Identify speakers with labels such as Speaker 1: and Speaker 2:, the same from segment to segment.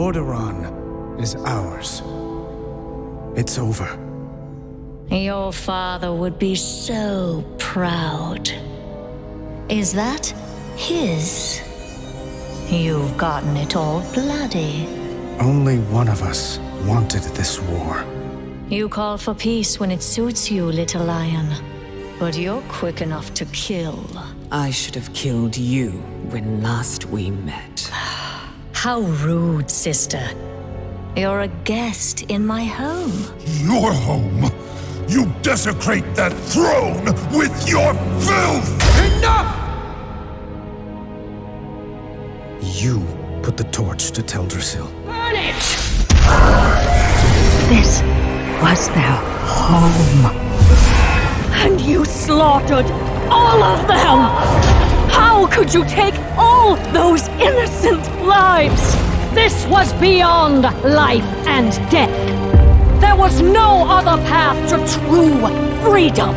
Speaker 1: Lordaeron is ours. It's over.
Speaker 2: Your father would be so proud. Is that his? You've gotten it all bloody.
Speaker 1: Only one of us wanted this war.
Speaker 2: You call for peace when it suits you, little lion. But you're quick enough to kill.
Speaker 3: I should have killed you when last we met.
Speaker 2: How rude, sister. You're a guest in my home.
Speaker 4: Your home? You desecrate that throne with your filth!
Speaker 1: Enough! You put the torch to Teldrassil.
Speaker 2: Burn it!
Speaker 5: This was their home. And you slaughtered all of them! How could you take all those innocent lives? This was beyond life and death. There was no other path to true freedom.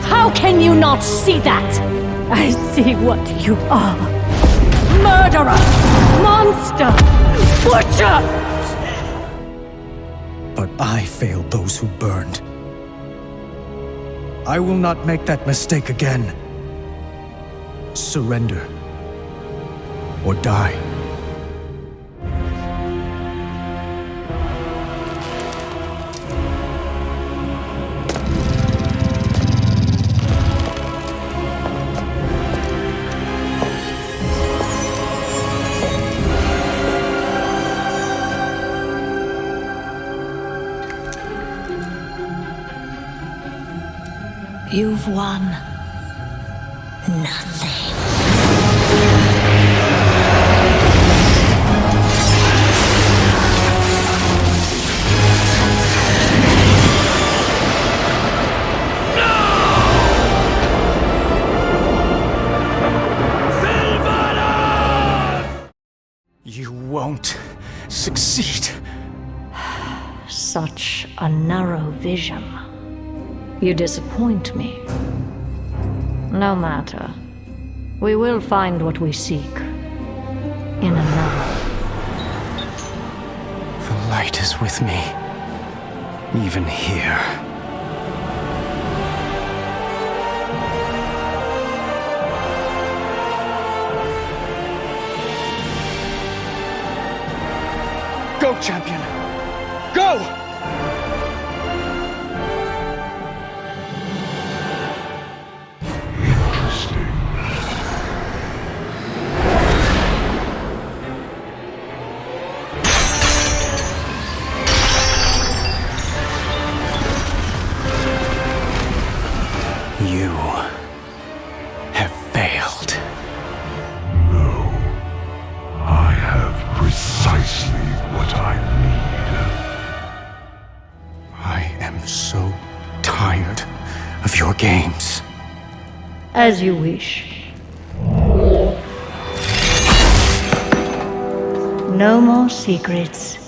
Speaker 5: How can you not see that? I see what you are. Murderer! Monster! Butcher!
Speaker 1: But I failed those who burned. I will not make that mistake again. Surrender. Or die.
Speaker 2: You've won nothing.
Speaker 1: You won't succeed.
Speaker 5: Such a narrow vision. You disappoint me. No matter. We will find what we seek. In another.
Speaker 1: The light is with me. Even here. Go, champion! Go! You have failed.
Speaker 4: No. I have precisely what I need.
Speaker 1: I am so tired of your games.
Speaker 5: As you wish. No more secrets.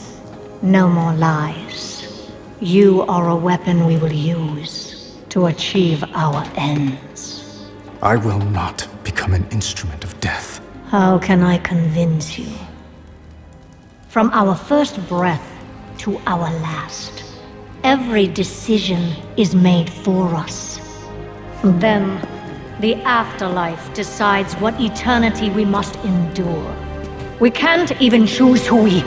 Speaker 5: No more lies. You are a weapon we will use to achieve our ends.
Speaker 1: I will not become an instrument of death.
Speaker 5: How can I convince you? From our first breath to our last, every decision is made for us. Then, the afterlife decides what eternity we must endure. We can't even choose who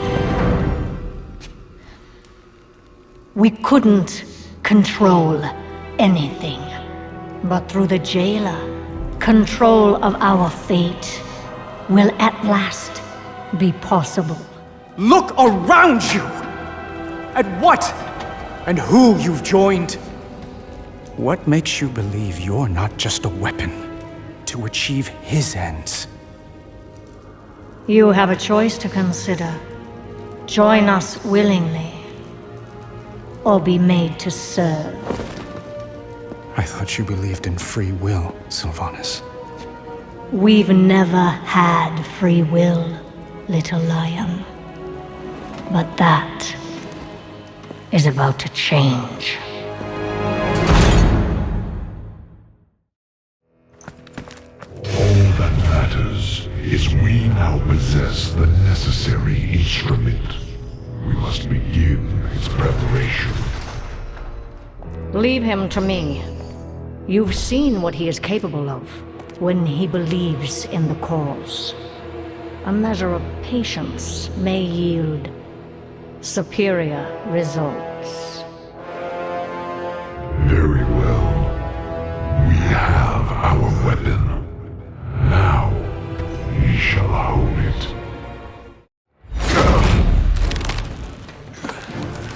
Speaker 5: we couldn't control anything. But through the jailer, control of our fate will at last be possible.
Speaker 1: Look around you! At what and who you've joined. What makes you believe you're not just a weapon to achieve his ends?
Speaker 5: You have a choice to consider. Join us willingly, or be made to serve.
Speaker 1: I thought you believed in free will, Sylvanas.
Speaker 5: We've never had free will, little lion. But that is about to change.
Speaker 4: All that matters is we now possess the necessary instrument. We must begin its preparation.
Speaker 6: Leave him to me. You've seen what he is capable of when he believes in the cause. A measure of patience may yield superior results.
Speaker 4: Very well. We have our weapon. Now, we shall hone it.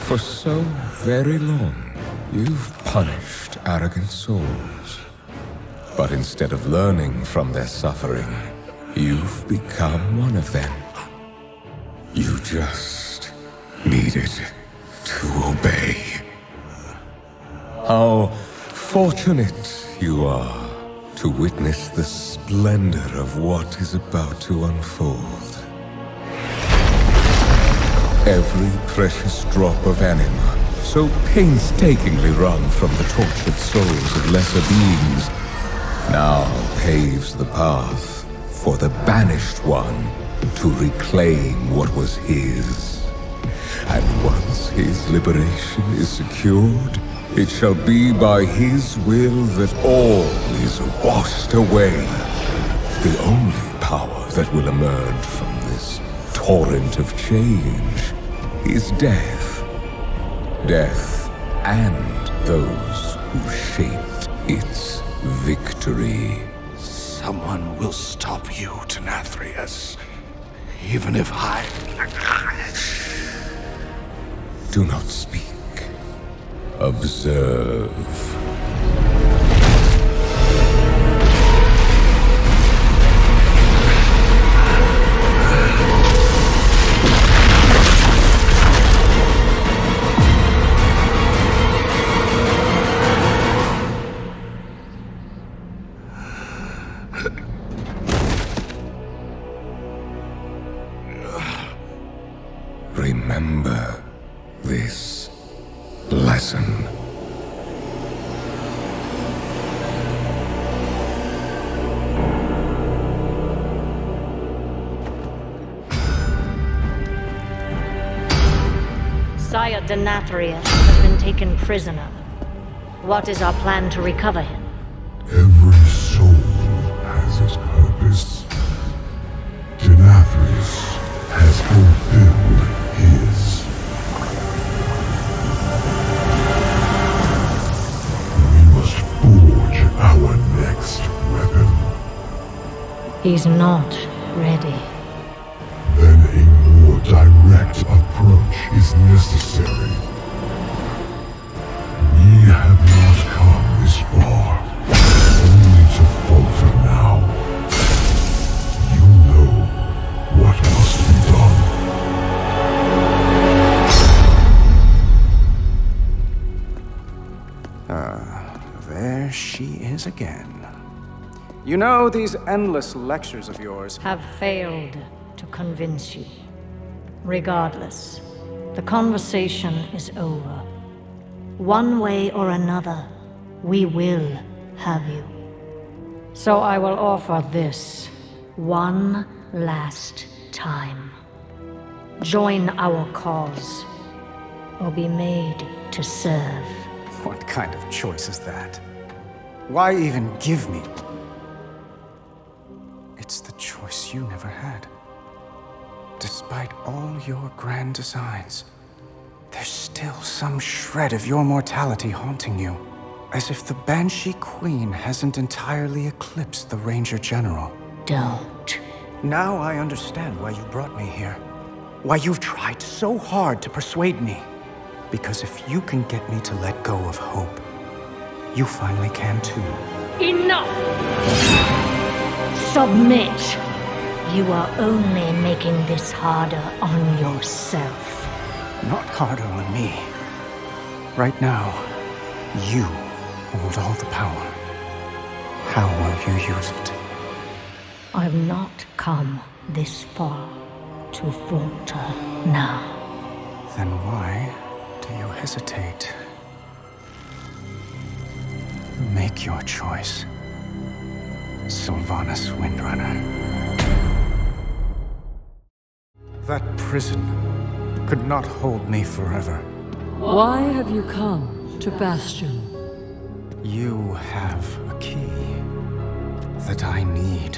Speaker 7: For so very long, you've punished arrogant souls. But instead of learning from their suffering, you've become one of them. You just needed to obey. How fortunate you are to witness the splendor of what is about to unfold. Every precious drop of anima, so painstakingly wrung from the tortured souls of lesser beings, now paves the path for the banished one to reclaim what was his. And once his liberation is secured, it shall be by his will that all is washed away. The only power that will emerge from this torrent of change is death. Death and those who shaped its victory.
Speaker 4: Someone will stop you, Denathrius. Even if I...
Speaker 7: Do not speak. Observe. Remember this lesson.
Speaker 6: Sire Denathrius has been taken prisoner. What is our plan to recover him?
Speaker 4: Every soul has its purpose. Denathrius has fulfilled his. We must forge our next weapon.
Speaker 6: He's not ready.
Speaker 4: Then a more direct approach is necessary. We have not come this far, only to falter now. You know what must be done.
Speaker 1: There she is again. You know, these endless lectures of yours
Speaker 6: Have failed to convince you. Regardless, the conversation is over. One way or another, we will have you. So I will offer this one last time. Join our cause, or be made to serve.
Speaker 1: What kind of choice is that? Why even give me? It's the choice you never had. Despite all your grand designs, there's still some shred of your mortality haunting you. As if the Banshee Queen hasn't entirely eclipsed the Ranger General.
Speaker 6: Don't.
Speaker 1: Now I understand why you brought me here. Why you've tried so hard to persuade me. Because if you can get me to let go of hope, you finally can too.
Speaker 6: Enough! Submit! You are only making this harder on yourself.
Speaker 1: Not harder on me. Right now, you hold all the power. How will you use it?
Speaker 6: I've not come this far to falter now.
Speaker 1: Then why do you hesitate? Make your choice, Sylvanas Windrunner. That prison could not hold me forever.
Speaker 5: Why have you come to Bastion?
Speaker 1: You have a key that I need.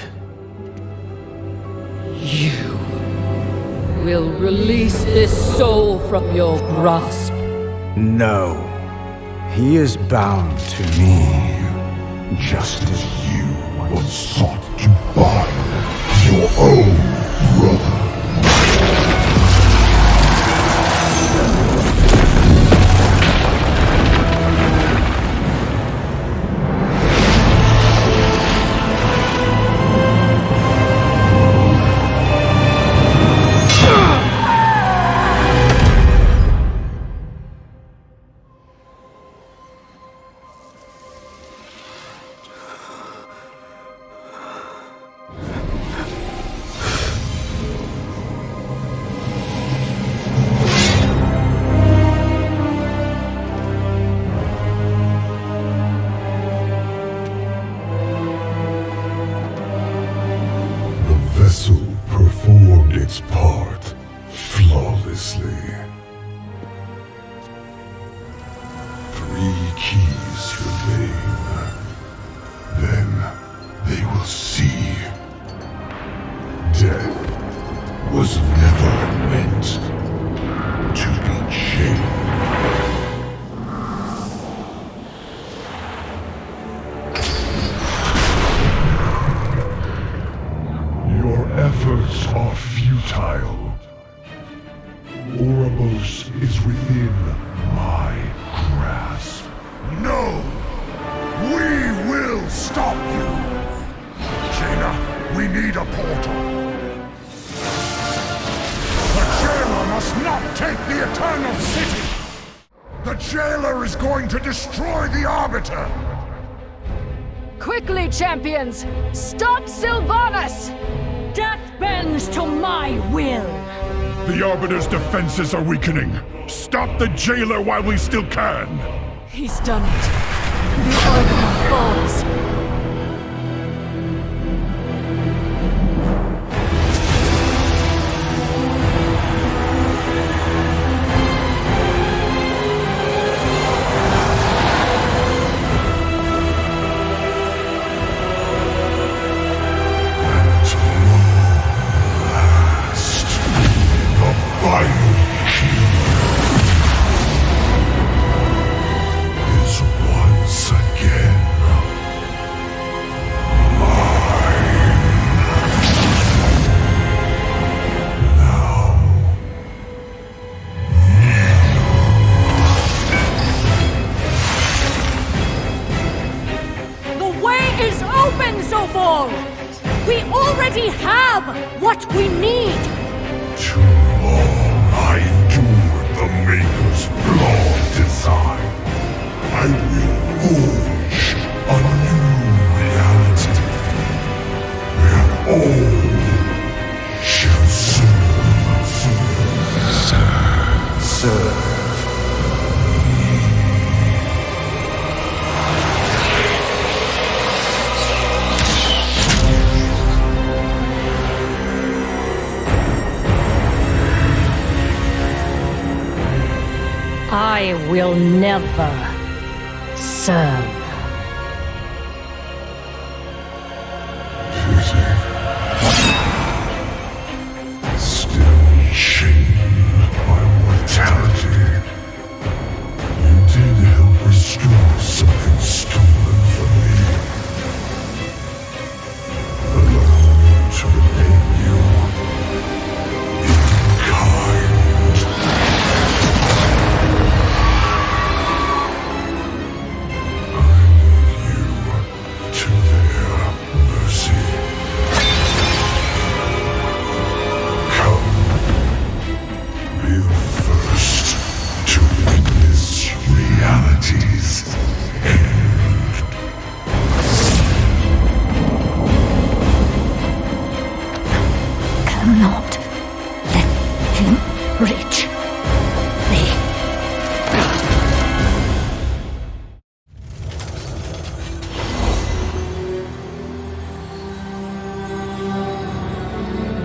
Speaker 5: You will release this soul from your grasp.
Speaker 1: No. He is bound to me.
Speaker 4: Just as you once sought to bind your own brother. Its part flawlessly. 3 keys remain. Then they will see. Death was never meant to be chained. Your efforts are futile. Oribos is within my grasp. No! We will stop you! Jaina, we need a portal. The jailer must not take the Eternal City! The jailer is going to destroy the Arbiter!
Speaker 5: Quickly, champions! Stop Sylvanas!
Speaker 6: Death bends to my will.
Speaker 4: The Arbiter's defenses are weakening. Stop the jailer while we still can!
Speaker 5: He's done it. The Arbiter falls. Zovaal! We already have what we need!
Speaker 4: Too long I endured the Maker's flawed design. I will forge a new reality, where all shall serve.
Speaker 6: I will never serve.
Speaker 4: Still chained by mortality. You did help restore something stolen from me. Allow me to repay you in kind.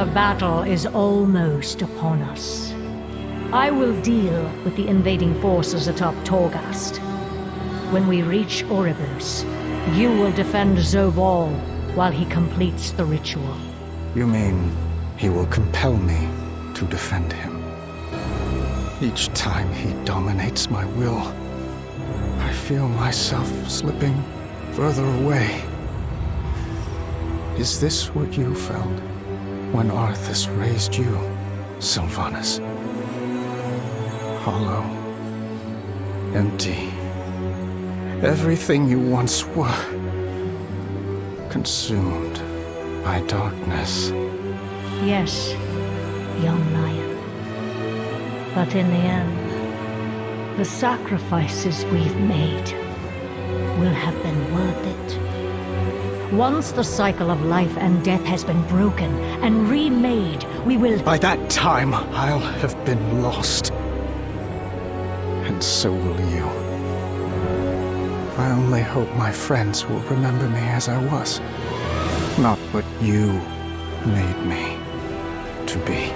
Speaker 6: the battle is almost upon us. I will deal with the invading forces atop Torghast. When we reach Oribos, you will defend Zovaal while he completes the ritual.
Speaker 1: You mean he will compel me to defend him? Each time he dominates my will, I feel myself slipping further away. Is this what you felt when Arthas raised you, Sylvanas? Hollow, empty, everything you once were, consumed by darkness.
Speaker 6: Yes, young lion. But in the end, the sacrifices we've made will have been worth it. Once the cycle of life and death has been broken and remade, we will...
Speaker 1: By that time, I'll have been lost. And so will you. I only hope my friends will remember me as I was, not what you made me to be.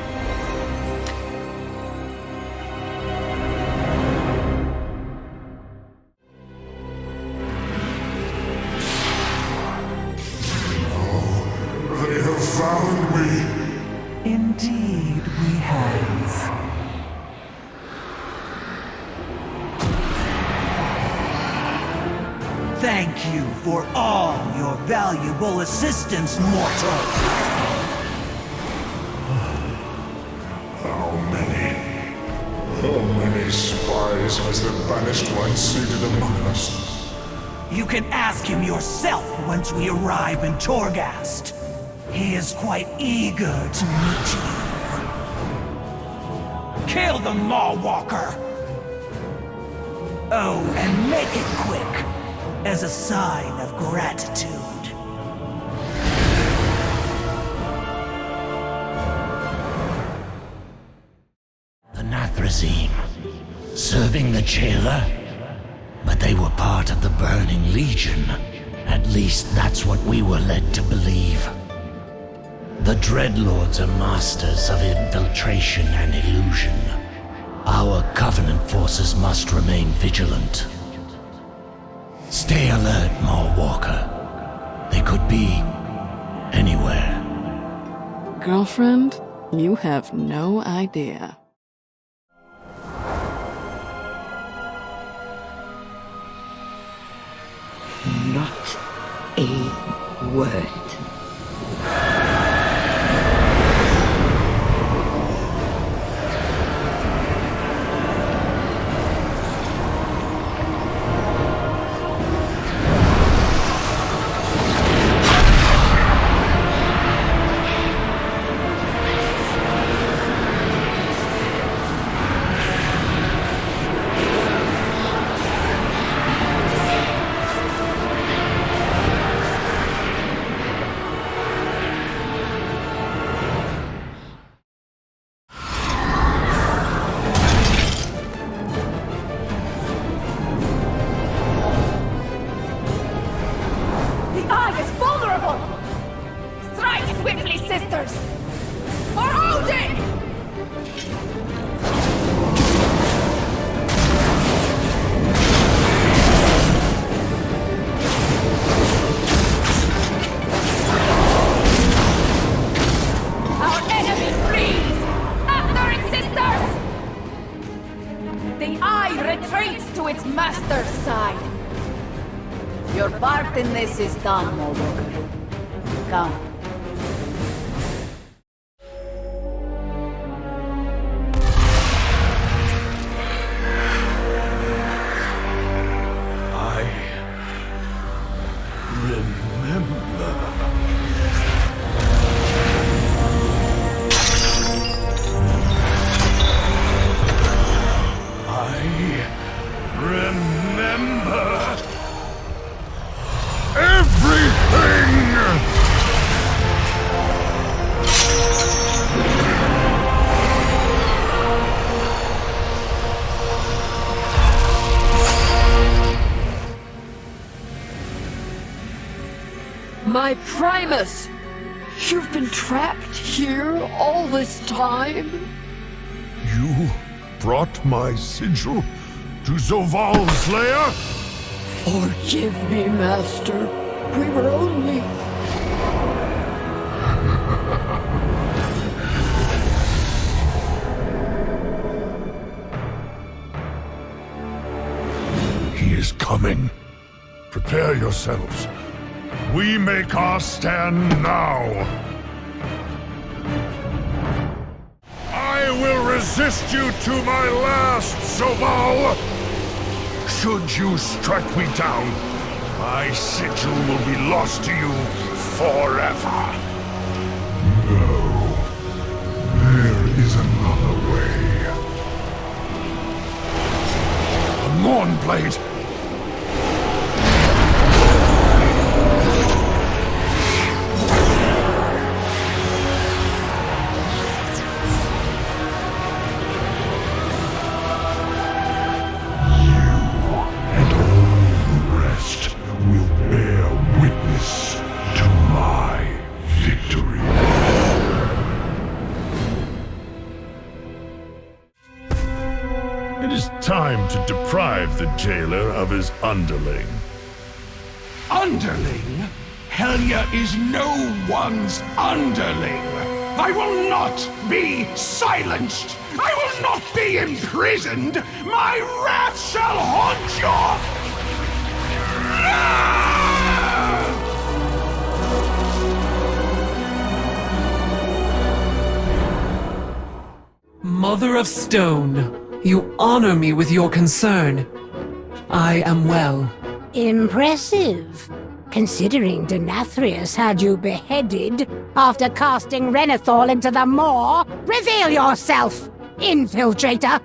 Speaker 4: They have found me.
Speaker 8: Indeed, we have.
Speaker 9: Thank you for all your valuable assistance, mortal.
Speaker 4: How many spies has the Banished One seated among us?
Speaker 9: You can ask him yourself once we arrive in Torghast. He is quite eager to meet you. Kill the Mawwalker! Oh, and make it quick, as a sign of gratitude. The Nathrazim, serving the jailer? But they were part of the Burning Legion. At least that's what we were led to believe. The DreadLords are masters of infiltration and illusion. Our Covenant forces must remain vigilant. Stay alert, Mawwalker. They could be anywhere.
Speaker 10: Girlfriend, you have no idea.
Speaker 3: Not a word.
Speaker 11: This is done, Mawwalker. Come.
Speaker 5: My Primus! You've been trapped here all this time?
Speaker 4: You brought my sigil to Zovaal's lair?
Speaker 5: Forgive me, Master. We were only...
Speaker 4: He is coming. Prepare yourselves. We make our stand now. I will resist you to my last, Zovaal! Should you strike me down, my sigil will be lost to you forever. No. There is another way. A Mournblade! Time to deprive the jailer of his underling.
Speaker 1: Underling? Helya is no one's underling! I will not be silenced! I will not be imprisoned! My wrath shall haunt
Speaker 3: you! Mother of Stone. You honor me with your concern. I am well.
Speaker 6: Impressive. Considering Denathrius had you beheaded after casting Renathal into the Maw. Reveal yourself, infiltrator!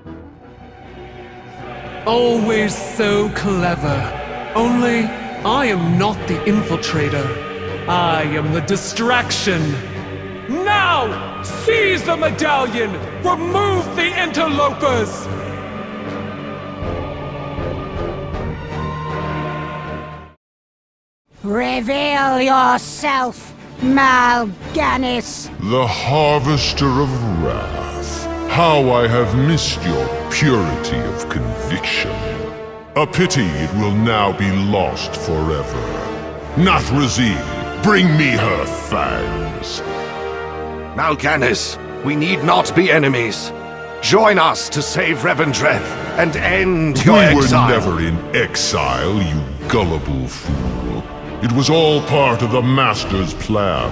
Speaker 3: Always so clever. Only, I am not the infiltrator. I am the distraction. Now! Seize the medallion! Remove the interlopers!
Speaker 6: Reveal yourself, Mal'Ganis!
Speaker 4: The Harvester of Wrath. How I have missed your purity of conviction. A pity it will now be lost forever. Nathrazim, bring me her fangs.
Speaker 12: Mal'Ganis, we need not be enemies. Join us to save Revendreth and end your exile.
Speaker 4: We were never in exile, you gullible fool. It was all part of the Master's plan.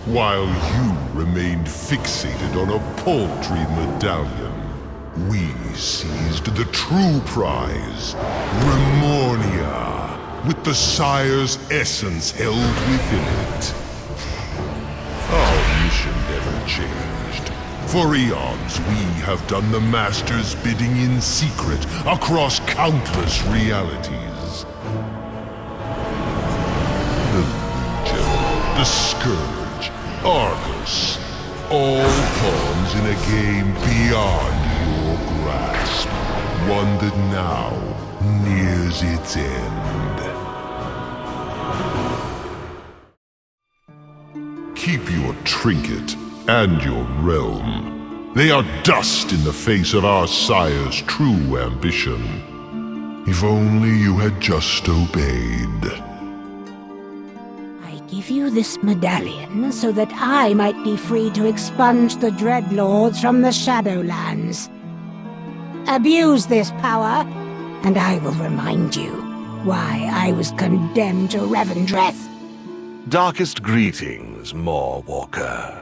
Speaker 4: While you remained fixated on a paltry medallion, we seized the true prize, Remornia, with the Sire's essence held within it. Our mission never changed. For eons, we have done the Master's bidding in secret across countless realities. The Legion, the Scourge, Argus, all pawns in a game beyond your grasp. One that now nears its end. Keep your trinket and your realm. They are dust in the face of our sire's true ambition. If only you had just obeyed.
Speaker 6: I give you this medallion so that I might be free to expunge the DreadLords from the Shadowlands. Abuse this power, and I will remind you why I was condemned to Revendreth.
Speaker 12: Darkest greetings, Maw Walker.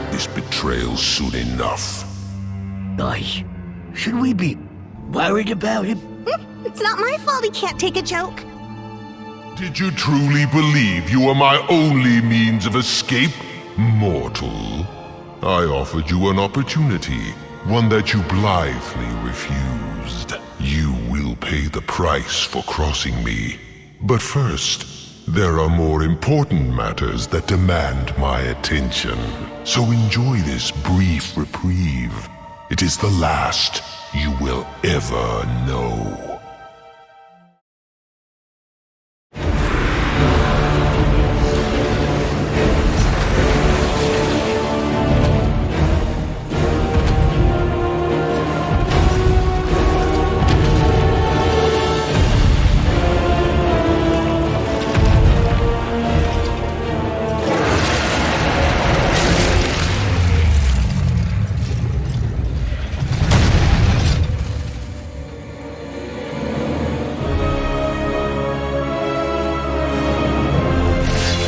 Speaker 4: This betrayal soon enough.
Speaker 9: Should we be worried about him?
Speaker 13: It's not my fault he can't take a joke.
Speaker 4: Did you truly believe you were my only means of escape, mortal? I offered you an opportunity, one that you blithely refused. You will pay the price for crossing me. But first, there are more important matters that demand my attention. So enjoy this brief reprieve. It is the last you will ever know.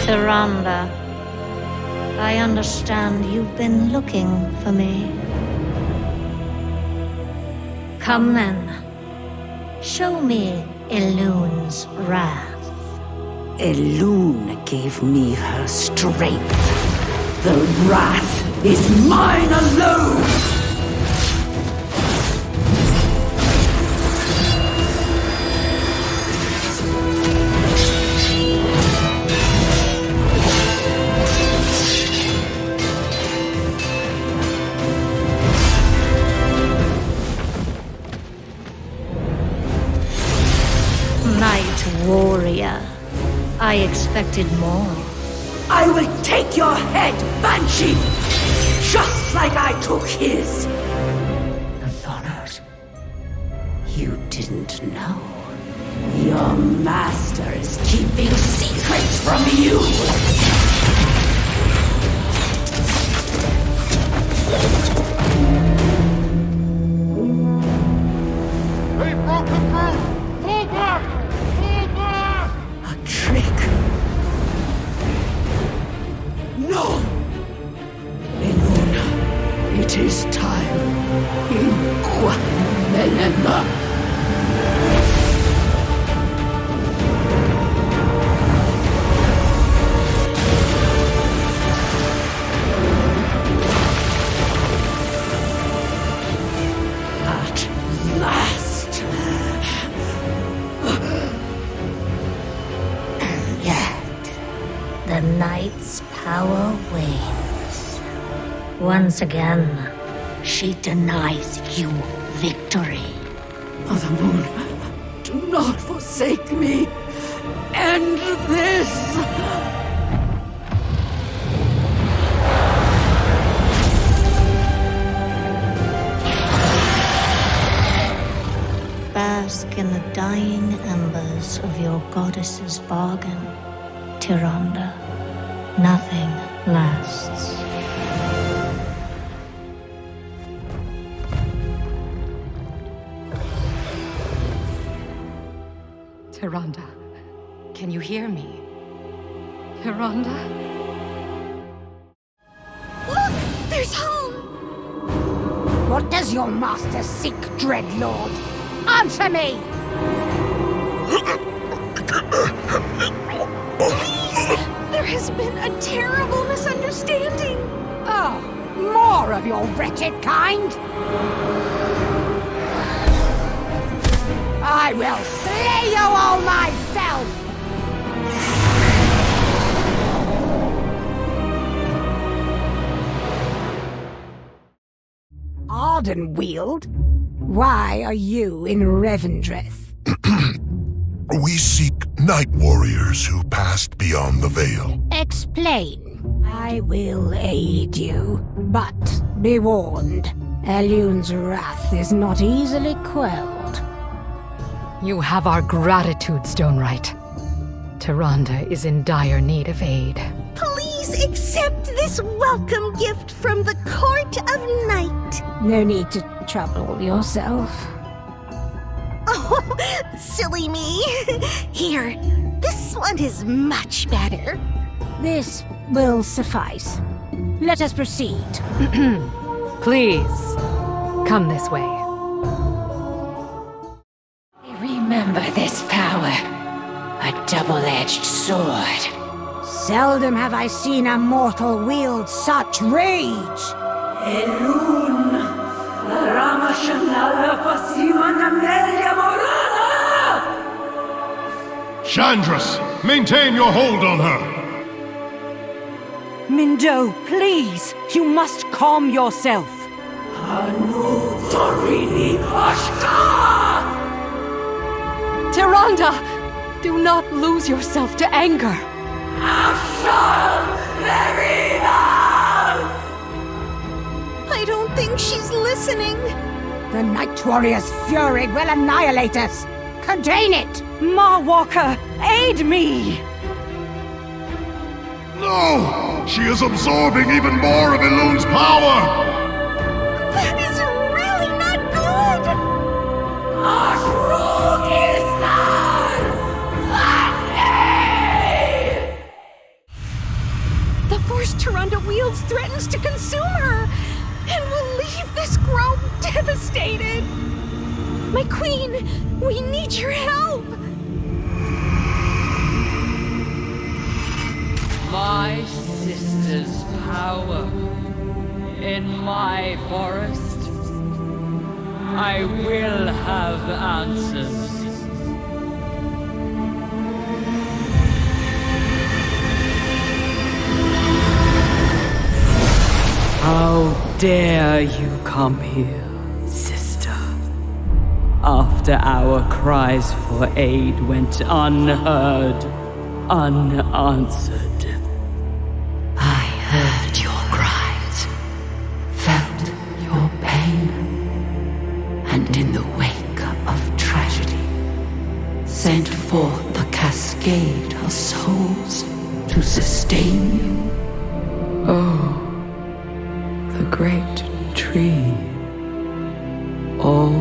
Speaker 2: Tyrande, I understand you've been looking for me. Come then. Show me Ilune's wrath.
Speaker 14: Elune gave me her strength. The wrath is mine alone!
Speaker 2: Warrior. I expected more.
Speaker 14: I will take your head, Banshee! Just like I took his! Thanos, you didn't know. Your master is keeping secrets from you!
Speaker 4: They broke the through! Pull back!
Speaker 14: Trick. No! Elune, it is time. Inqua Melema. At last.
Speaker 2: The night's power wanes. Once again, she denies you victory.
Speaker 14: Mother Moon, do not forsake me. End this!
Speaker 2: Bask in the dying embers of your goddess's bargain, Tyrande. Nothing lasts.
Speaker 15: Tyrande, can you hear me? Tyrande?
Speaker 13: Look! There's home!
Speaker 11: What does your master seek, DreadLord? Answer me!
Speaker 13: There has been a terrible misunderstanding.
Speaker 11: Oh, more of your wretched kind? I will slay you all myself! Ardenweald? Why are you in Revendreth?
Speaker 4: We seek night warriors who passed beyond the veil.
Speaker 11: Explain. I will aid you, but be warned. Elune's wrath is not easily quelled.
Speaker 15: You have our gratitude, Stonewright. Tyrande is in dire need of aid.
Speaker 13: Please accept this welcome gift from the Court of Night.
Speaker 11: No need to trouble yourself.
Speaker 13: Oh, silly me. Here, this one is much better.
Speaker 11: This will suffice. Let us proceed.
Speaker 15: Please, come this way.
Speaker 11: I Remember this power. A double-edged sword. Seldom have I seen a mortal wield such rage.
Speaker 14: Elune
Speaker 12: Chandras, maintain your hold on her!
Speaker 5: Mindo, please! You must calm yourself! Tyrande! Do not lose yourself to anger!
Speaker 13: I don't think she's listening.
Speaker 11: The Night Warrior's fury will annihilate us. Contain it!
Speaker 5: Mawwalker, aid me!
Speaker 12: No! She is absorbing even more of Ilune's power!
Speaker 13: That is really not good! The force Tyrande wields threatens to consume her, and will leave this grove devastated. My queen, we need your help!
Speaker 16: My sister's power in my forest. I will have answers.
Speaker 17: How dare you come here, sister? After our cries for aid went unheard, unanswered.
Speaker 18: I heard your cries, felt your pain, and in the wake of tragedy, sent forth a cascade of souls to sustain you. Oh, the great tree. All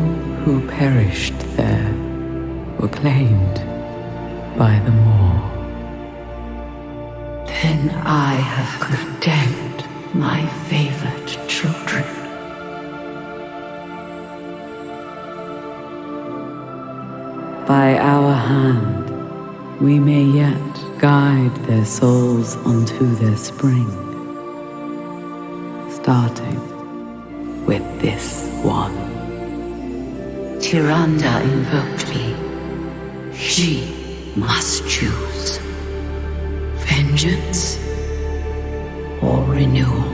Speaker 18: who perished there were claimed by the Maw. Then I have condemned my favored children. By our hand, we may yet guide their souls unto their spring, starting with this one. Tyrande invoked me. She must choose. Vengeance or renewal.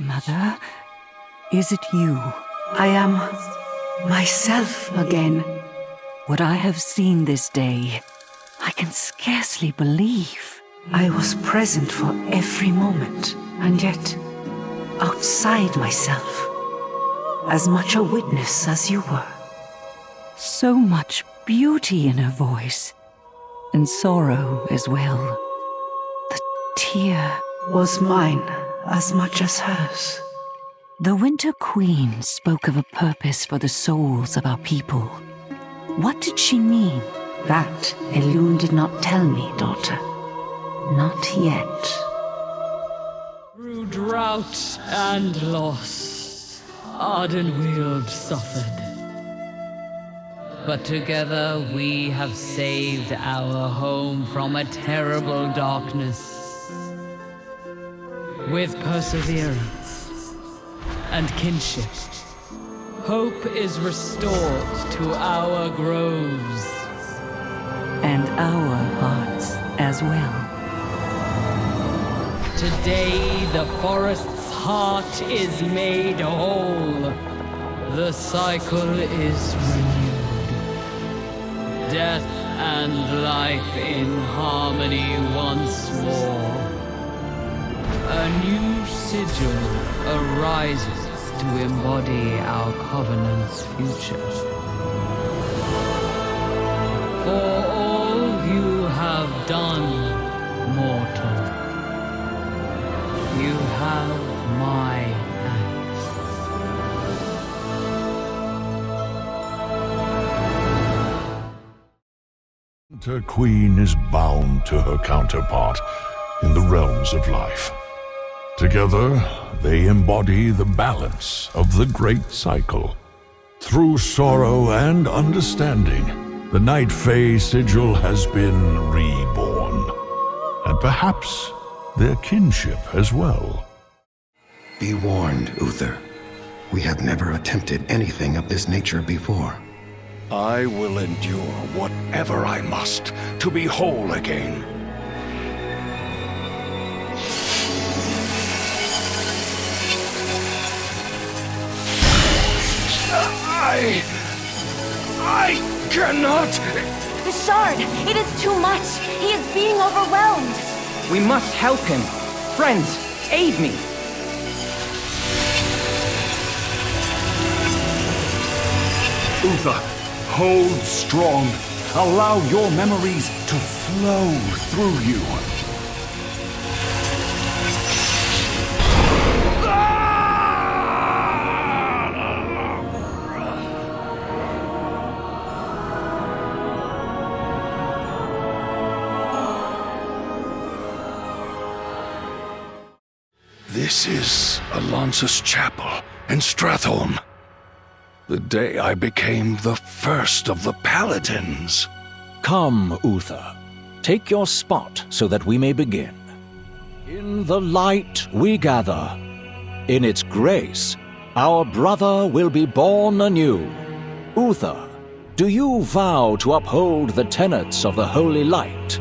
Speaker 5: Mother, is it you?
Speaker 19: I am myself again.
Speaker 5: What I have seen this day, I can scarcely believe.
Speaker 19: I was present for every moment, and yet outside myself. As much a witness as you were.
Speaker 5: So much beauty in her voice, and sorrow as well. The tear
Speaker 19: was mine as much as hers.
Speaker 5: The Winter Queen spoke of a purpose for the souls of our people. What did she mean?
Speaker 19: That Elune did not tell me, daughter. Not yet.
Speaker 16: Through drought and loss, Ardenweald suffered. But together we have saved our home from a terrible darkness. With perseverance and kinship, hope is restored to our groves.
Speaker 5: And our hearts as well.
Speaker 16: Today the forest's heart is made whole. The cycle is renewed. Death and life in harmony once more. A new sigil arises to embody our Covenant's future. For all you have done, mortal, you have my thanks.
Speaker 4: The Queen is bound to her counterpart in the realms of life. Together, they embody the balance of the Great Cycle. Through sorrow and understanding, the Night Fae sigil has been reborn. And perhaps their kinship as well.
Speaker 20: Be warned, Uther. We have never attempted anything of this nature before.
Speaker 12: I will endure whatever I must to be whole again. I cannot!
Speaker 21: The shard! It is too much! He is being overwhelmed!
Speaker 22: We must help him. Friends, aid me!
Speaker 12: Uther, hold strong. Allow your memories to flow through you. This is Alonsus Chapel in Stratholme. The day I became the first of the Paladins.
Speaker 23: Come, Uther. Take your spot so that we may begin. In the light we gather. In its grace, our brother will be born anew. Uther, do you vow to uphold the tenets of the Holy Light?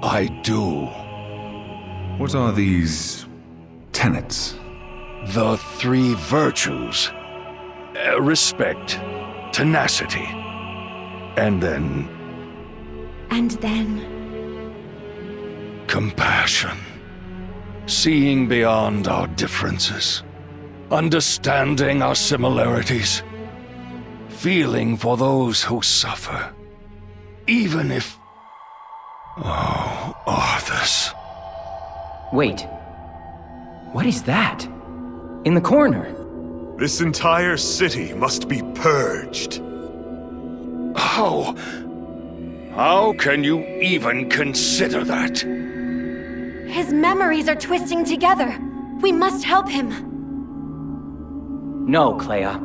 Speaker 12: I do.
Speaker 24: What are these tenets?
Speaker 12: The three virtues. Respect, tenacity, and then... compassion. Seeing beyond our differences. Understanding our similarities. Feeling for those who suffer. Even if... Oh, Arthas.
Speaker 22: Wait. What is that? In the corner?
Speaker 25: This entire city must be purged.
Speaker 12: How? How can you even consider that?
Speaker 21: His memories are twisting together. We must help him.
Speaker 22: No, Clea.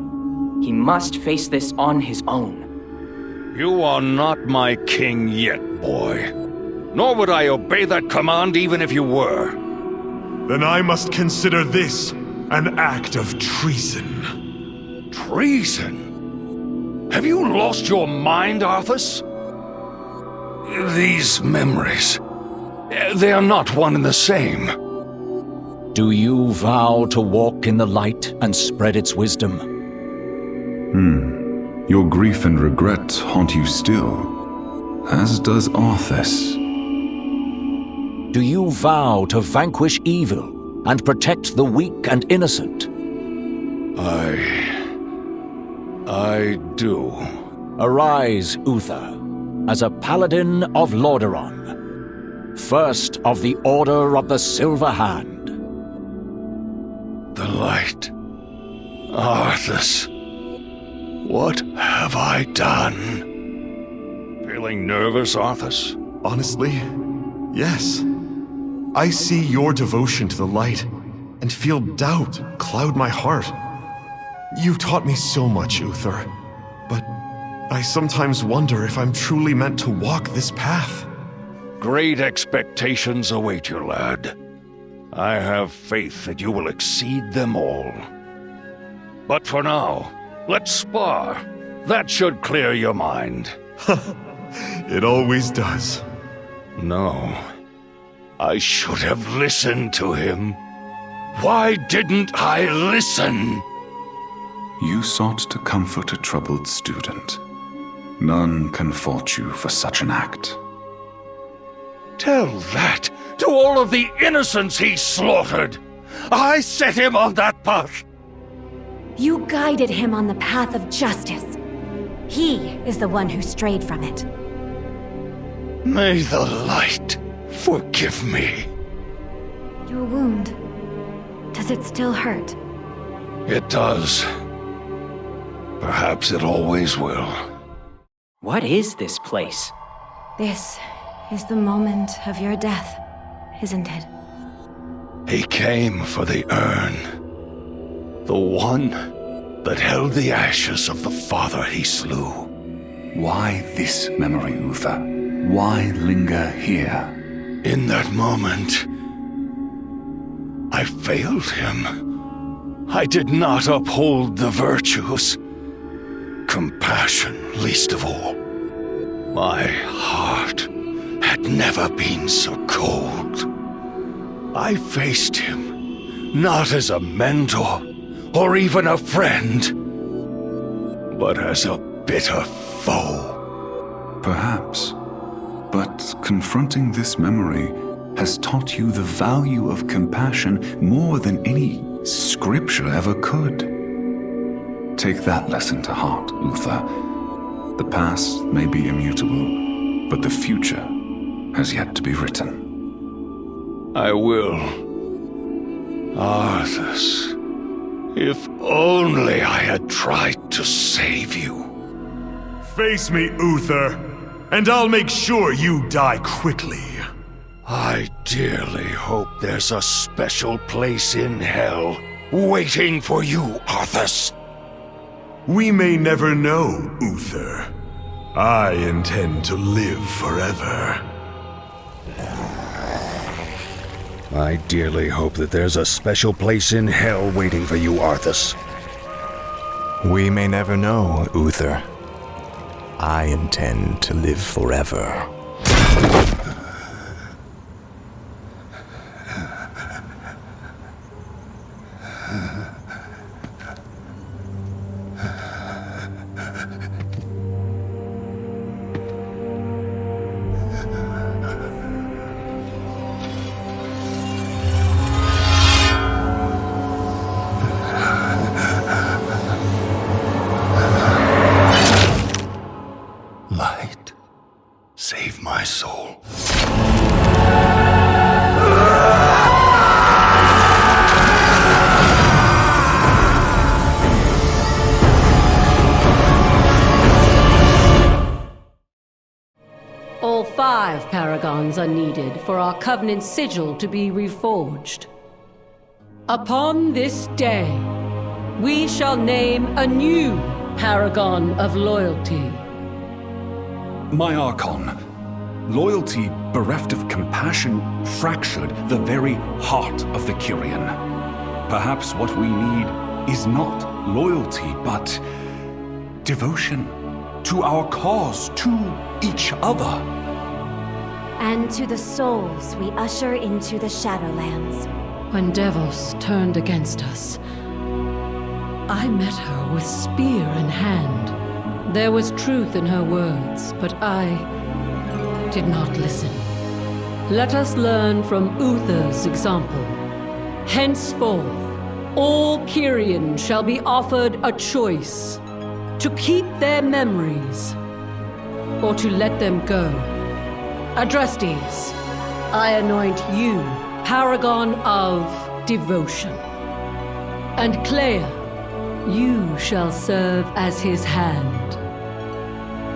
Speaker 22: He must face this on his own.
Speaker 12: You are not my king yet, boy. Nor would I obey that command even if you were.
Speaker 25: Then I must consider this an act of treason.
Speaker 12: Treason? Have you lost your mind, Arthas? These memories, they are not one and the same.
Speaker 23: Do you vow to walk in the light and spread its wisdom?
Speaker 24: Your grief and regret haunt you still, as does Arthas.
Speaker 23: Do you vow to vanquish evil and protect the weak and innocent?
Speaker 12: I do.
Speaker 23: Arise, Uther, as a paladin of Lordaeron, first of the Order of the Silver Hand.
Speaker 12: The light. Arthas. What have I done? Feeling nervous, Arthas?
Speaker 25: Honestly, yes. I see your devotion to the light and feel doubt cloud my heart. You taught me so much, Uther, but I sometimes wonder if I'm truly meant to walk this path.
Speaker 12: Great expectations await you, lad. I have faith that you will exceed them all. But for now, let's spar. That should clear your mind.
Speaker 25: It always does.
Speaker 12: No. I should have listened to him. Why didn't I listen?
Speaker 24: You sought to comfort a troubled student. None can fault you for such an act.
Speaker 12: Tell that To all of the innocents he slaughtered! I set him on that path!
Speaker 21: You guided him on the path of justice. He is the one who strayed from it.
Speaker 12: May the light forgive me.
Speaker 21: Your wound, does it still hurt?
Speaker 12: It does. Perhaps it always will.
Speaker 22: What is this place?
Speaker 21: This is the moment of your death, isn't it?
Speaker 12: He came for the urn. The one that held the ashes of the father he slew.
Speaker 24: Why this memory, Uther? Why linger here?
Speaker 12: In that moment, I failed him. I did not uphold the virtues. Compassion, least of all. My heart had never been so cold. I faced him, not as a mentor, or even a friend, but as a bitter foe.
Speaker 24: Perhaps. But confronting this memory has taught you the value of compassion more than any scripture ever could. Take that lesson to heart, Uther. The past may be immutable, but the future has yet to be written.
Speaker 12: I will. Arthas, if only I had tried to save you.
Speaker 25: Face me, Uther, and I'll make sure you die quickly.
Speaker 12: I dearly hope there's a special place in hell waiting for you, Arthas.
Speaker 25: We may never know, Uther. I intend to live forever.
Speaker 12: I dearly hope that there's a special place in hell waiting for you, Arthas.
Speaker 1: We may never know, Uther. I intend to live forever.
Speaker 12: Light, save my soul.
Speaker 5: All 5 paragons are needed for our Covenant sigil to be reforged. Upon this day, we shall name a new paragon of loyalty.
Speaker 24: My Archon, loyalty bereft of compassion fractured the very heart of the Kyrian. Perhaps what we need is not loyalty, but devotion to our cause, to each other.
Speaker 21: And to the souls we usher into the Shadowlands.
Speaker 5: When Devos turned against us, I met her with spear in hand. There was truth in her words, but I did not listen. Let us learn from Uther's example. Henceforth, all Kyrian shall be offered a choice: to keep their memories, or to let them go. Adrastes, I anoint you paragon of devotion. And Clea, you shall serve as his hand.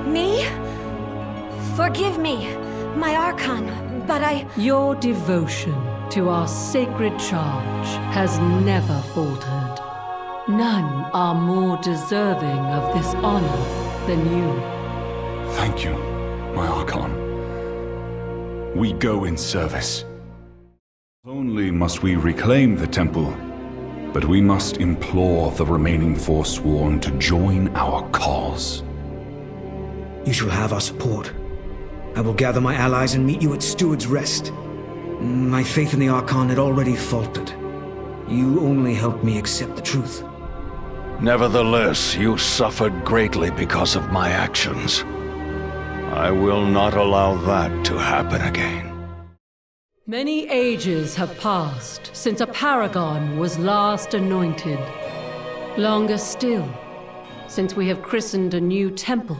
Speaker 21: Me? Forgive me, my Archon, but
Speaker 5: Your devotion to our sacred charge has never faltered. None are more deserving of this honor than you.
Speaker 24: Thank you, my Archon. We go in service. Not only must we reclaim the temple, but we must implore the remaining Forsworn to join our cause.
Speaker 3: You shall have our support. I will gather my allies and meet you at Steward's Rest. My faith in the Archon had already faltered. You only helped me accept the truth.
Speaker 12: Nevertheless, you suffered greatly because of my actions. I will not allow that to happen again.
Speaker 5: Many ages have passed since a paragon was last anointed. Longer still, since we have christened a new temple.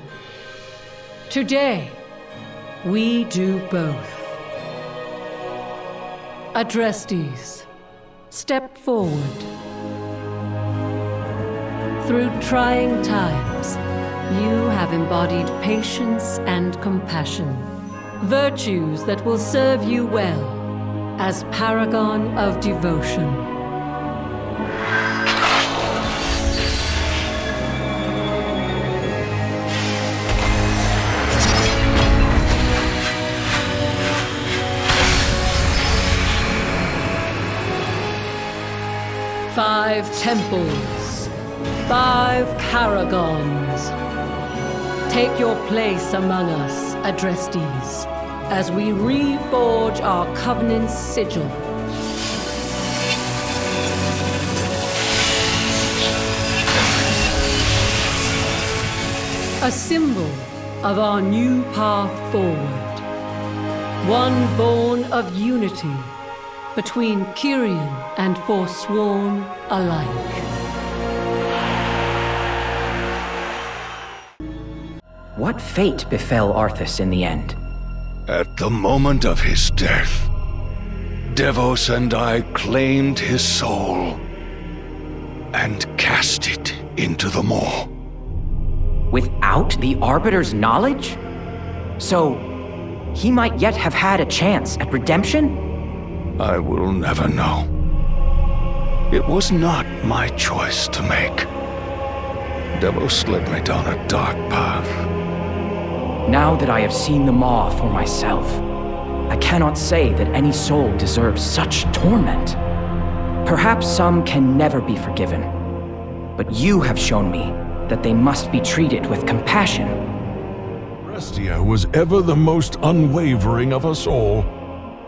Speaker 5: Today, we do both. Adrestes, step forward. Through trying times, you have embodied patience and compassion, virtues that will serve you well as paragon of devotion. Five temples, 5 paragons. Take your place among us, Adrestes, as we reforge our Covenant's sigil. A symbol of our new path forward. One born of unity between Kyrian and Forsworn alike.
Speaker 22: What fate befell Arthas in the end?
Speaker 12: At the moment of his death, Devos and I claimed his soul and cast it into the maw.
Speaker 22: Without the Arbiter's knowledge? So, he might yet have had a chance at redemption?
Speaker 12: I will never know. It was not my choice to make. Devos led me down a dark path.
Speaker 22: Now that I have seen the Maw for myself, I cannot say that any soul deserves such torment. Perhaps some can never be forgiven, but you have shown me that they must be treated with compassion.
Speaker 6: Restia was ever the most unwavering of us all.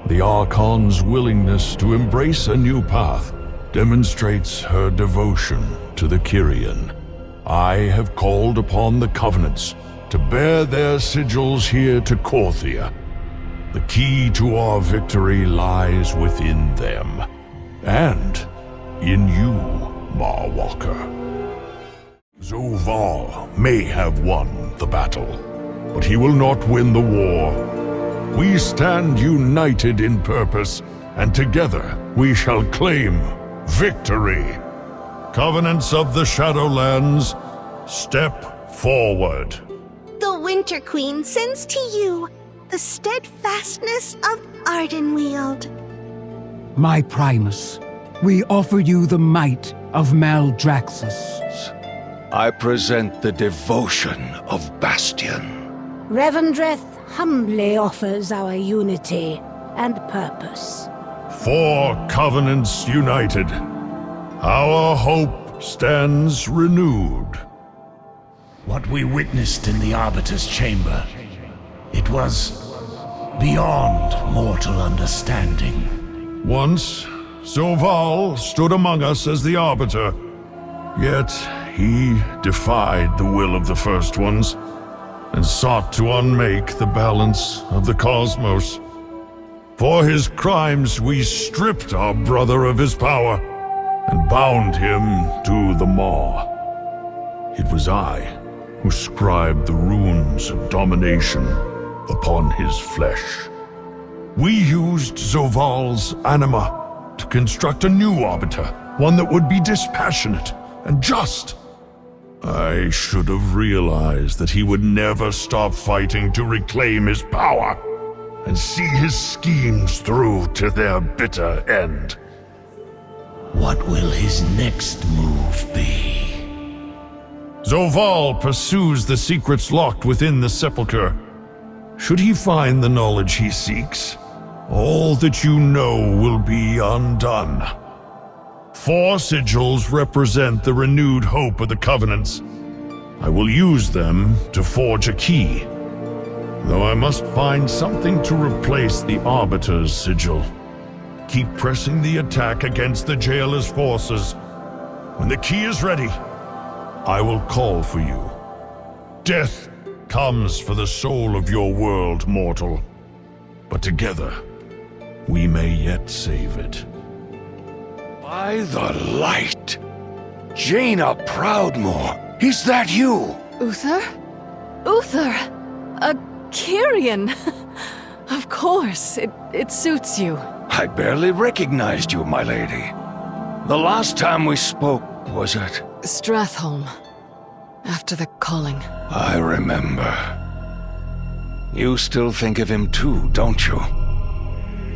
Speaker 6: The Archon's willingness to embrace a new path demonstrates her devotion to the Kyrian. I have called upon the Covenants to bear their sigils here to Korthia. The key to our victory lies within them, and in you, Marwalker. Zovaal may have won the battle, but he will not win the war. We stand united in purpose, and together we shall claim victory. Covenants of the Shadowlands, step forward.
Speaker 7: The Winter Queen sends to you the steadfastness of Ardenweald.
Speaker 8: My Primus, we offer you the might of Maldraxxus.
Speaker 12: I present the devotion of Bastion.
Speaker 11: Revendreth humbly offers our unity and purpose.
Speaker 6: 4 covenants united. Our hope stands renewed.
Speaker 9: What we witnessed in the Arbiter's chamber, it was beyond mortal understanding.
Speaker 6: Once, Zovaal stood among us as the Arbiter, yet he defied the will of the First Ones and sought to unmake the balance of the cosmos. For his crimes, we stripped our brother of his power and bound him to the Maw. It was I who scribed the runes of domination upon his flesh. We used Zovaal's anima to construct a new Arbiter, one that would be dispassionate and just. I should have realized that he would never stop fighting to reclaim his power and see his schemes through to their bitter end.
Speaker 9: What will his next move be?
Speaker 6: Zovaal pursues the secrets locked within the sepulchre. Should he find the knowledge he seeks, all that you know will be undone. 4 sigils represent the renewed hope of the Covenants. I will use them to forge a key, though I must find something to replace the Arbiter's sigil. Keep pressing the attack against the Jailer's forces. When the key is ready, I will call for you. Death comes for the soul of your world, mortal. But together, We may yet save it.
Speaker 12: By the light! Jaina Proudmoore, is that you?
Speaker 2: Uther? Uther! A Kyrian! Of course, it suits you.
Speaker 12: I barely recognized you, my lady. The last time we spoke was at...
Speaker 2: Stratholme. After the calling.
Speaker 12: I remember. You still think of him too, don't you?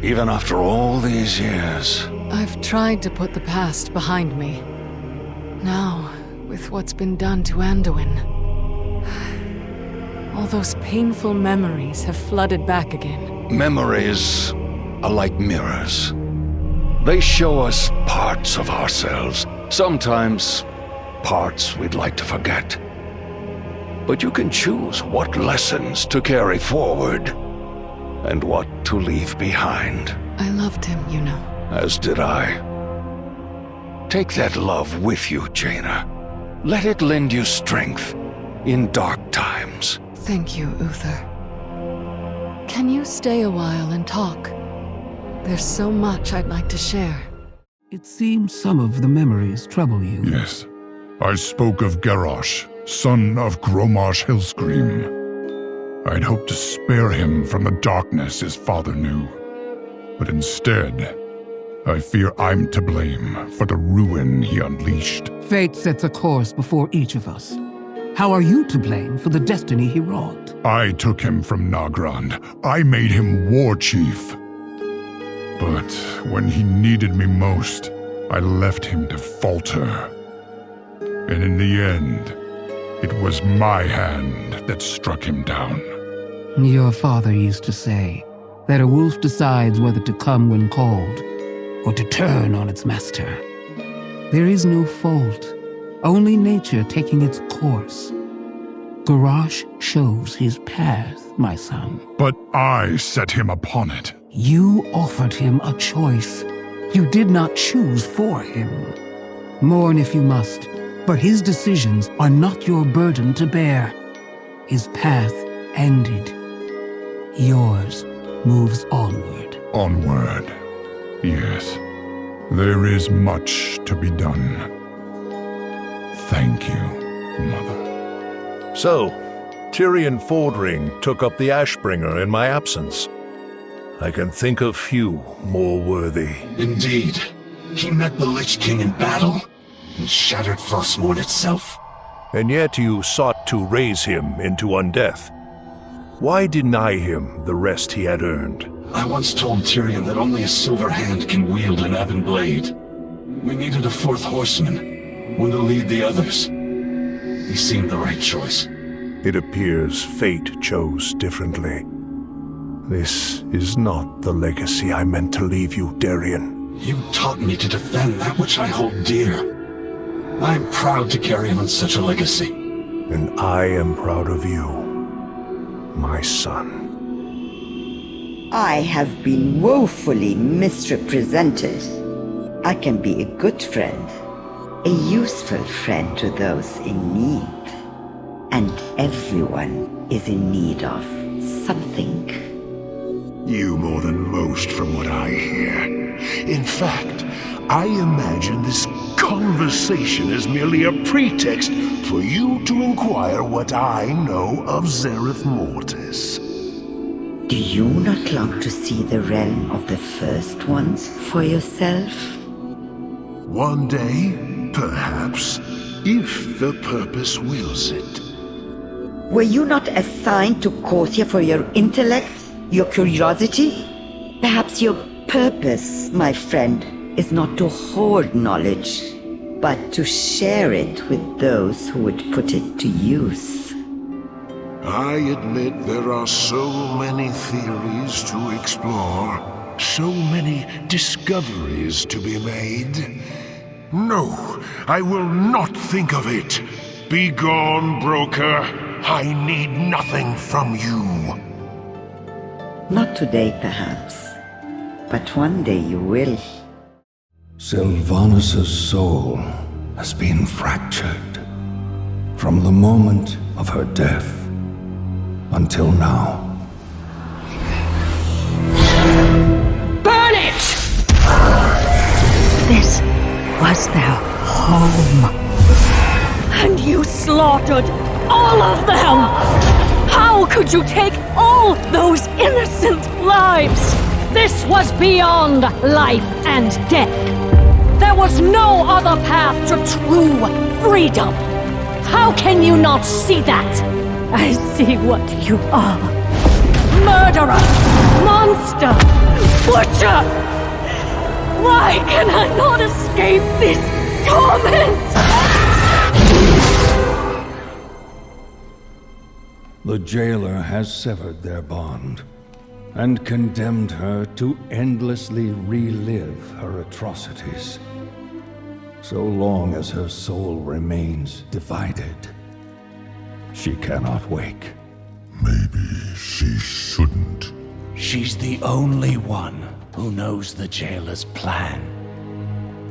Speaker 12: Even after all these years.
Speaker 2: I've tried to put the past behind me. Now, with what's been done to Anduin, all those painful memories have flooded back again.
Speaker 12: Memories are like mirrors. They show us parts of ourselves, sometimes parts we'd like to forget. But you can choose what lessons to carry forward and what to leave behind.
Speaker 2: I loved him, you know.
Speaker 12: As did I. Take that love with you, Jaina. Let it lend you strength in dark times.
Speaker 2: Thank you, Uther. Can you stay a while and talk? There's so much I'd like to share.
Speaker 8: It seems some of the memories trouble you.
Speaker 6: Yes. I spoke of Garrosh, son of Gromarsh Hillscream. I'd hoped to spare him from the darkness his father knew. But instead, I fear I'm to blame for the ruin he unleashed.
Speaker 8: Fate sets a course before each of us. How are you to blame for the destiny he wrought?
Speaker 6: I took him from Nagrand. I made him war chief. But when he needed me most, I left him to falter. And in the end, it was my hand that struck him down.
Speaker 8: Your father used to say that a wolf decides whether to come when called, or to turn on its master. There is no fault, only nature taking its course. Garrosh shows his path, my son.
Speaker 6: But I set him upon it.
Speaker 8: You offered him a choice. You did not choose for him. Mourn if you must, but his decisions are not your burden to bear. His path ended. Yours moves onward.
Speaker 6: Onward. Yes. There is much to be done. Thank you, Mother.
Speaker 10: So, Tyrion Fordring took up the Ashbringer in my absence. I can think of few more worthy.
Speaker 13: Indeed. He met the Lich King in battle and shattered Frostmourne itself.
Speaker 10: And yet you sought to raise him into undeath. Why deny him the rest he had earned?
Speaker 13: I once told Tyrion that only a silver hand can wield an ebon blade. We needed a fourth horseman, one to lead the others. He seemed the right choice.
Speaker 10: It appears fate chose differently. This is not the legacy I meant to leave you, Darian.
Speaker 13: You taught me to defend that which I hold dear. I am proud to carry on such a legacy.
Speaker 10: And I am proud of you, my son.
Speaker 14: I have been woefully misrepresented. I can be a good friend, a useful friend to those in need. And everyone is in need of something.
Speaker 15: You more than most from what I hear. In fact, I imagine this conversation is merely a pretext for you to inquire what I know of Zereth Mortis.
Speaker 14: Do you not long to see the realm of the First Ones for yourself?
Speaker 15: One day, perhaps, if the purpose wills it.
Speaker 14: Were you not assigned to Korthia for your intellect, your curiosity? Perhaps your purpose, my friend, is not to hoard knowledge, but to share it with those who would put it to use.
Speaker 15: I admit there are so many theories to explore, so many discoveries to be made. No, I will not think of it. Be gone, broker. I need nothing from you.
Speaker 14: Not today, perhaps, but one day you will.
Speaker 1: Sylvanas' soul has been fractured from the moment of her death until now.
Speaker 17: Burn
Speaker 5: This was their home. And you slaughtered all of them! How could you take all those innocent lives? This was beyond life and death. There was no other path to true freedom. How can you not see that? I see what you are. Murderer! Monster! Butcher! Why can I not escape this torment?
Speaker 1: The jailer has severed their bond and condemned her to endlessly relive her atrocities. So long as her soul remains divided, she cannot wake.
Speaker 15: Maybe she shouldn't.
Speaker 9: She's the only one who knows the jailer's plan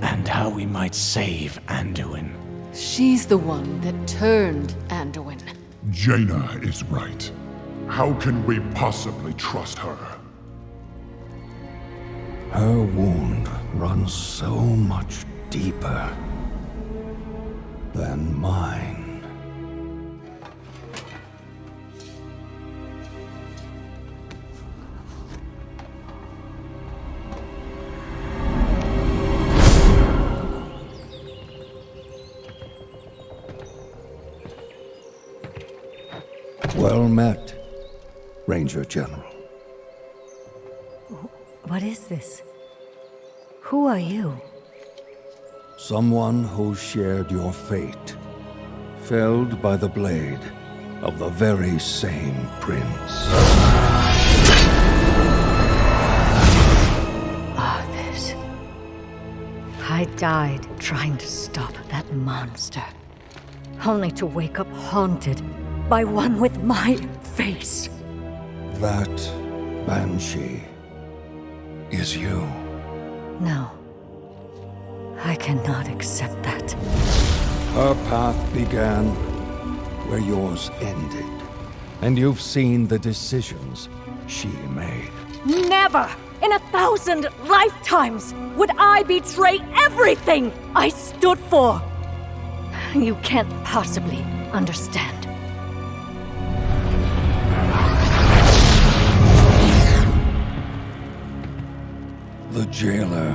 Speaker 9: and how we might save Anduin.
Speaker 2: She's the one that turned Anduin.
Speaker 15: Jaina is right. How can we possibly trust her?
Speaker 1: Her wound runs so much deeper than mine. Well met, Ranger General.
Speaker 21: What is this? Who are you?
Speaker 1: Someone who shared your fate, felled by the blade of the very same prince.
Speaker 21: Arthas. I died trying to stop that monster, only to wake up haunted by one with my face.
Speaker 1: That Banshee is you.
Speaker 21: No. I cannot accept that.
Speaker 1: Her path began where yours ended, and you've seen the decisions she made.
Speaker 5: Never in 1,000 lifetimes would I betray everything I stood for! You can't possibly understand.
Speaker 1: The jailer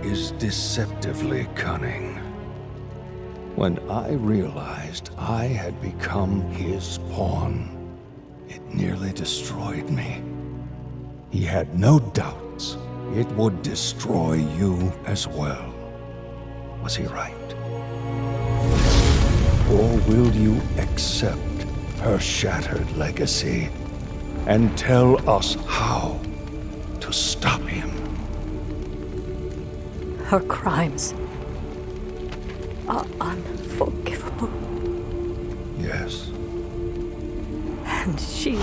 Speaker 1: is deceptively cunning. When I realized I had become his pawn, it nearly destroyed me. He had no doubts it would destroy you as well. Was he right? Or will you accept her shattered legacy and tell us how to stop him?
Speaker 21: Her crimes are unforgivable.
Speaker 1: Yes.
Speaker 21: And she...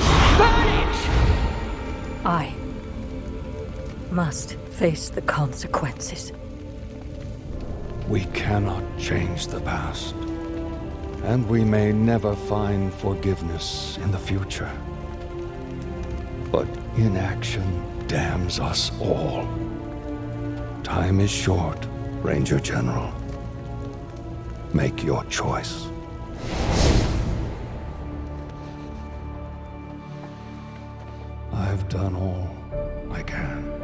Speaker 21: I must face the consequences.
Speaker 1: We cannot change the past, and we may never find forgiveness in the future. But inaction damns us all. Time is short, Ranger General. Make your choice. I've done all I can.